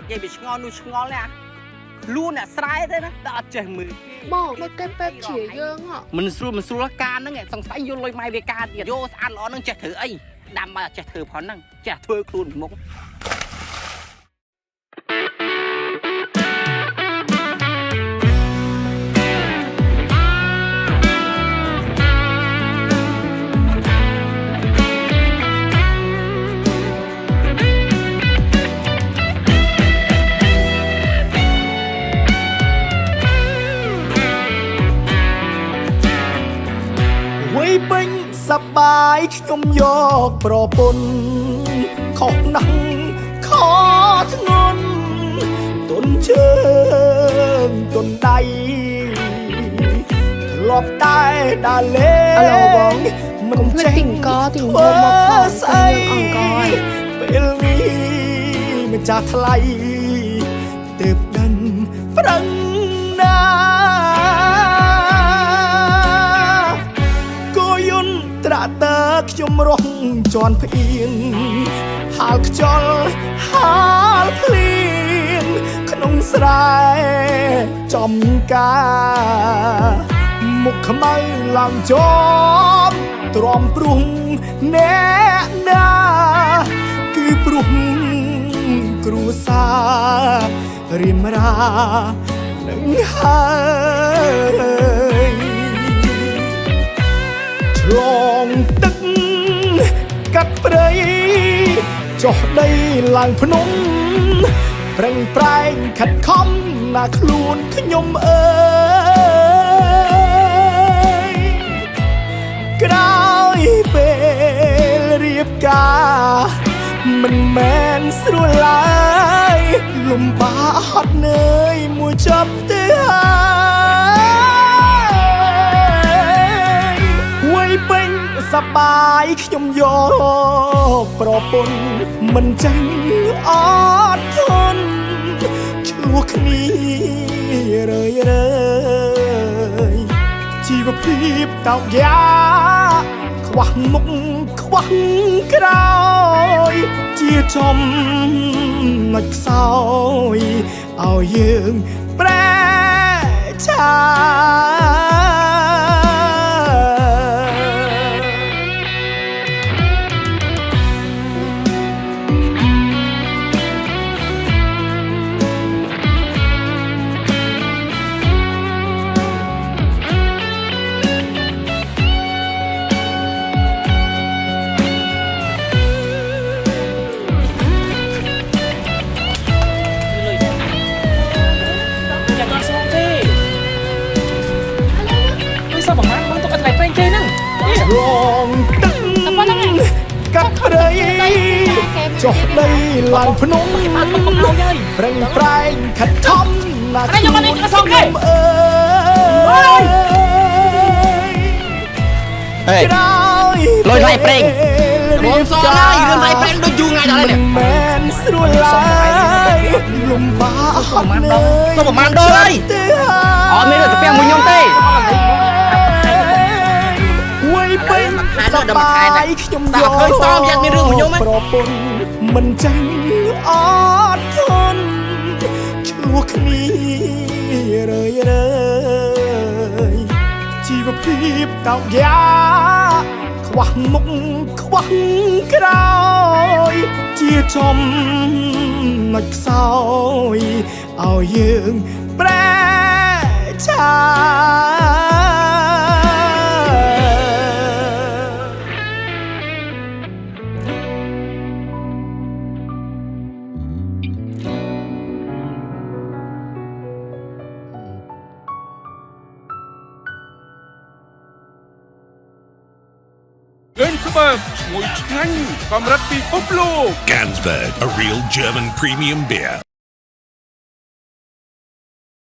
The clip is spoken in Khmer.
vậy bị ngon nuôi ngon nè luôn nè sai thế đó đã chơi mười bỏ mà cái bếp chỉ dương hả mình xua can nó nghe xong sai vô lôi mai về can thì vô ăn nó chạy thử ấy đam mà chạy thử phó năng chạy thôi luôn mốc ពេញសប្បាយខ្ញុំយកប្រពន្ធខុសណាស់ខធ្ងន់ទុនជើងទុនដៃធ្លាប់តែដើរលេងមិនចេះក៏ទីងមកផងស្អីអង្គយពេលនេះមិនចាស់ថ្លៃទើបដឹងប្រឹងណាត្រាតើខ្ញុំរស់ជន់ភ្អៀងហាលខ្យល់ហាលភ្លៀងក្នុងស្រែចំការមុខខ្មៅឡើងជាប់ទ្រាំព្រុងអ្នកណាគឺព្រុងគ្រួសាររៀមរានឹងហើយឆ្លងទឹកកាត់ព្រៃចុះដីឡើងភ្នំប្រឹងប្រែងខិតខំណាខ្លួនខ្ញុំអើយក្រោយពេលរៀបការមិនមែនស្រួលឡើយលំបាកហត់នឿយមួយចប់ទៅហើយពេញសប្បាយខ្ញុំយកប្រពន្ធមិនចាញ់អត់ធន់ឆ្លោះគ្នារើយជីវភាពតោកយ៉ាខ្វះមុខខ្វះក្រោយជាចំណុចខ្សោយឲ្យយើងប្រែឆារងទឹកកាត់ព្រៃចុះដីឡើងភ្នំប្រឹងប្រែងខិតខំណាខ្ញុំអើយក្រោយលុយឡៃប្រេងរួមសល់ហើយរឿងឡៃប្រេងដូចយូរថ្ងៃដល់នេះមែនស្រួលឡើយលំបាកហត់នឿយសុំប្រហែលដុល្លារអត់មានទៅពាំងមួយខ្ញុំទេពេញសប្បាយខ្ញុំយកឃើញសមយ៉ាងមានរឿងមួយខ្ញុំប្រពន្ធមិនចាញ់អត់ធន់ឆ្លោះគ្នារើយជីវភាពតោកយ៉ាខ្វះមុខខ្វះក្រោយជាចំណុចខ្សោយឲ្យយើងប្រែឆាGansberg ឈ្ងុយឆ្ងាញ់កម្រិតពិភពលោក Gansberg, a real German premium beer.